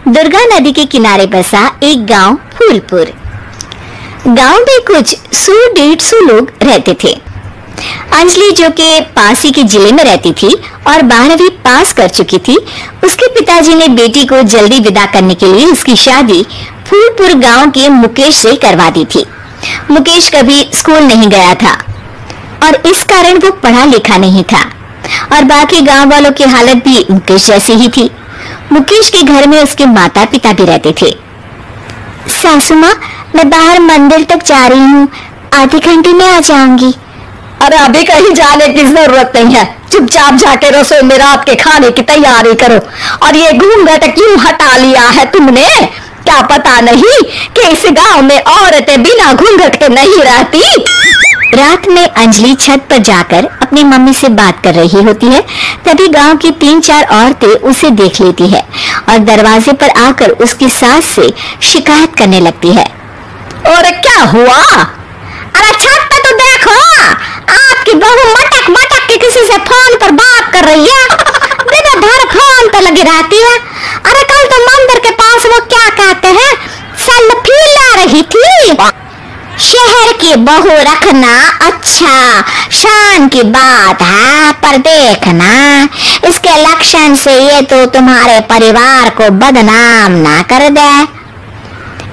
दुर्गा नदी के किनारे बसा एक गांव फूलपुर। गांव में कुछ 100-150 लोग रहते थे। अंजलि, जो कि पास ही के जिले में रहती थी और 12वीं पास कर चुकी थी, उसके पिताजी ने बेटी को जल्दी विदा करने के लिए उसकी शादी फूलपुर गांव के मुकेश से करवा दी थी। मुकेश कभी स्कूल नहीं गया था और इस कारण वो पढ़ा लिखा नहीं था और बाकी गांव वालों की हालत भी मुकेश जैसी ही थी। मुकेश के घर में उसके माता पिता भी रहते थे। सासू माँ, मैं बाहर मंदिर तक जा रही हूँ, आधे घंटे में आ जाऊंगी। अरे अभी कहीं जाने की जरूरत नहीं है, चुपचाप जाके रसोई में रात के खाने की तैयारी करो। और ये घूंघट क्यों हटा लिया है तुमने? क्या पता नहीं कि इस गांव में औरतें बिना घूंघट के नहीं रहती। रात में अंजलि छत पर जाकर अपनी मम्मी से बात कर रही होती है। तभी गांव की 3-4 औरतें उसे देख लेती है और दरवाजे पर आकर उसकी सास से शिकायत करने लगती है। और क्या हुआ? अरे छत पे तो देखो, आपकी बहू मटक मटक के किसी से फोन पर बात कर रही है। दिन भर फोन पे लगी रहती है। अरे कल तो मंदिर के पास वो क्या कहते हैं, सेल्फी ला रही थी। शहर की बहू रखना अच्छा शान की बात है, पर देखना इसके लक्षण से ये तो तुम्हारे परिवार को बदनाम ना कर दे।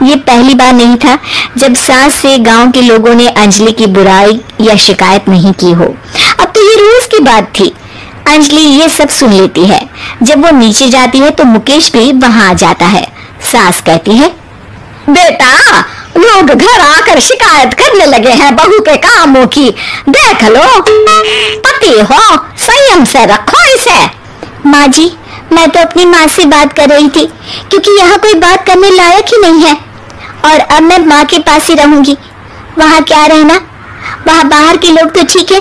ये पहली बार नहीं था जब सास से गांव के लोगों ने अंजलि की बुराई या शिकायत नहीं की हो। अब तो ये रोज की बात थी। अंजलि ये सब सुन लेती है। जब वो नीचे जाती है तो मुकेश भी वहां आ जाता है। सास कहती है, बेटा, लोग घर आकर शिकायत करने लगे हैं बहू के कामों की, देख लो। पति हो, संयम से रखो इसे। माँ जी, मैं तो अपनी माँ से बात कर रही थी क्योंकि यहाँ कोई बात करने लायक ही नहीं है और अब मैं माँ के पास ही रहूंगी। वहाँ क्या रहना, वहाँ बाहर के लोग तो ठीक है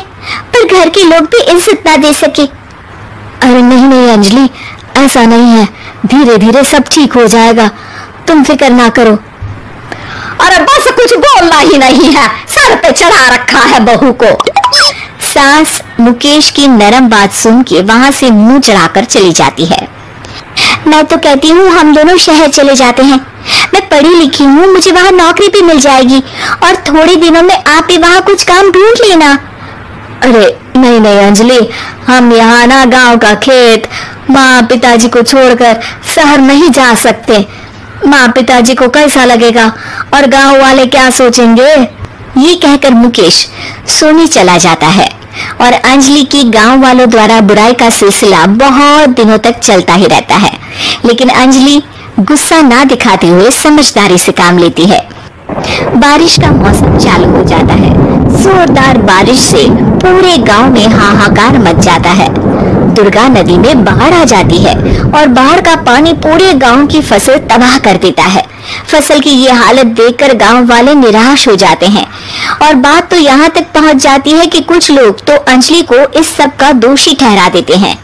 पर घर के लोग भी इज्जत ना दे सके। अरे नहीं नहीं अंजलि, ऐसा नहीं है, धीरे धीरे सब ठीक हो जाएगा, तुम फिक्र ना करो। अरे बस कुछ बोलना ही नहीं है, सर पे चढ़ा रखा है बहू को। सास मुकेश की नरम बात सुन के वहाँ से मुंह चढ़ाकर चली जाती है। मैं तो कहती हूँ हम दोनों शहर चले जाते हैं। मैं पढ़ी लिखी हूँ, मुझे वहाँ नौकरी भी मिल जाएगी और थोड़े दिनों में आप भी वहाँ कुछ काम ढूंढ लेना। अरे नहीं नहीं अंजलि, हम यहाँ ना गांव का खेत, माँ पिताजी को छोड़कर शहर नहीं जा सकते। माँ पिताजी को कैसा लगेगा और गांव वाले क्या सोचेंगे? ये कहकर मुकेश सोने चला जाता है और अंजलि की गांव वालों द्वारा बुराई का सिलसिला बहुत दिनों तक चलता ही रहता है। लेकिन अंजलि गुस्सा ना दिखाते हुए समझदारी से काम लेती है। बारिश का मौसम चालू हो जाता है। जोरदार बारिश से पूरे गांव में हाहाकार मच जाता है। दुर्गा नदी में बाढ़ आ जाती है और बाढ़ का पानी पूरे गांव की फसल तबाह कर देता है। फसल की ये हालत देखकर गांव वाले निराश हो जाते हैं और बात तो यहाँ तक पहुँच जाती है कि कुछ लोग तो अंजलि को इस सब का दोषी ठहरा देते हैं।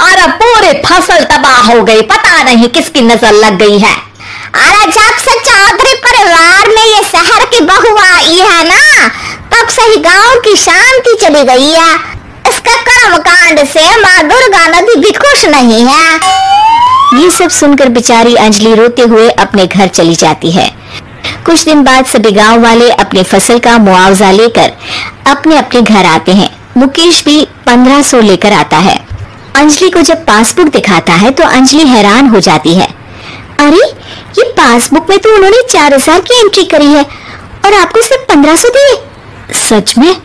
अरे पूरी फसल तबाह हो गई, पता नहीं किसकी नजर लग गई है। अरे जब से चौधरी परिवार में ये शहर की बहू आई है ना, तब से ही गांव की शांति चली गई है। इसका कर्म कांड से माँ दुर्गा नदी भी खुश नहीं है। ये सब सुनकर बेचारी अंजलि रोते हुए अपने घर चली जाती है। कुछ दिन बाद सभी गांव वाले अपने फसल का मुआवजा लेकर अपने अपने घर आते हैं। मुकेश भी 1500 लेकर आता है। अंजलि को जब पासबुक दिखाता है तो अंजलि हैरान हो जाती है। अरे ये पासबुक में तो उन्होंने 4000 की एंट्री करी है और आपको सिर्फ 1500 दिए। सच में?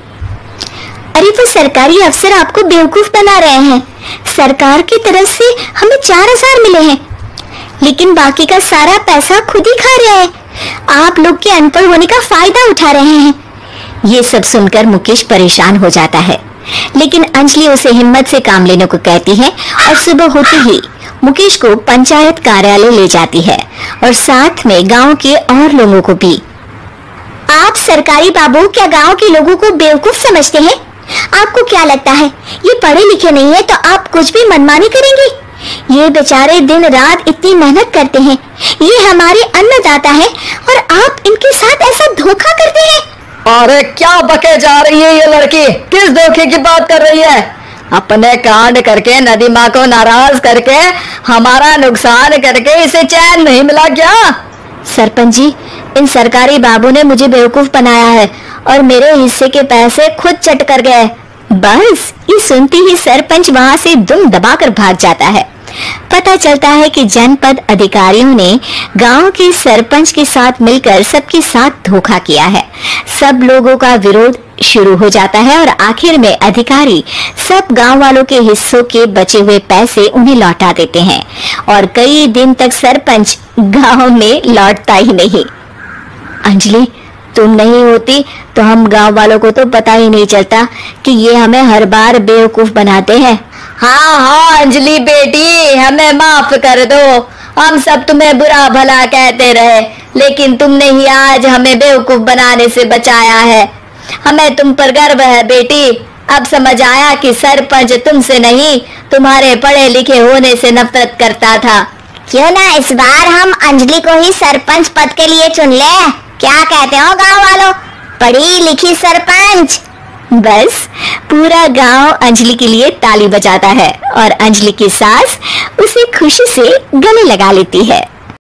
अरे वो सरकारी अफसर आपको बेवकूफ बना रहे हैं। सरकार की तरफ से हमें 4000 मिले हैं लेकिन बाकी का सारा पैसा खुद ही खा रहे हैं। आप लोग के अनपढ़ होने का फायदा उठा रहे हैं। ये सब सुनकर मुकेश परेशान हो जाता है लेकिन अंजलि उसे हिम्मत से काम लेने को कहती है और सुबह होते ही मुकेश को पंचायत कार्यालय ले जाती है और साथ में गांव के और लोगों को भी। आप सरकारी बाबू क्या गांव के लोगों को बेवकूफ समझते हैं? आपको क्या लगता है ये पढ़े लिखे नहीं है तो आप कुछ भी मनमानी करेंगे? ये बेचारे दिन रात इतनी मेहनत करते हैं, ये हमारे अन्नदाता है और आप इनके साथ ऐसा धोखा करते हैं। अरे क्या बके जा रही है ये लड़की, किस धोखे की बात कर रही है? अपने कांड करके नदी माँ को नाराज करके हमारा नुकसान करके इसे चैन नहीं मिला क्या? सरपंच जी, इन सरकारी बाबू ने मुझे बेवकूफ बनाया है और मेरे हिस्से के पैसे खुद चट कर गए। बस ये सुनती ही सरपंच वहां से दुम दबाकर भाग जाता है। पता चलता है कि जनपद अधिकारियों ने गांव के सरपंच के साथ मिलकर सबके साथ धोखा किया है। सब लोगों का विरोध शुरू हो जाता है और आखिर में अधिकारी सब गांव वालों के हिस्सों के बचे हुए पैसे उन्हें लौटा देते हैं और कई दिन तक सरपंच गांव में लौटता ही नहीं। अंजलि, तुम नहीं होती तो हम गांव वालों को तो पता ही नहीं चलता कि ये हमें हर बार बेवकूफ बनाते हैं। हाँ हाँ अंजलि बेटी, हमें माफ कर दो। हम सब तुम्हें बुरा भला कहते रहे, लेकिन तुमने ही आज हमें बेवकूफ बनाने से बचाया है। हमें तुम पर गर्व है बेटी। अब समझ आया कि सरपंच तुमसे नहीं, तुम्हारे पढ़े लिखे होने से नफरत करता था। क्यों ना इस बार हम अंजलि को ही सरपंच पद के लिए चुन ले? क्या कहते हो गांव वालों? पढ़ी लिखी सरपंच। बस पूरा गांव अंजलि के लिए ताली बजाता है और अंजलि की सास उसे खुशी से गले लगा लेती है।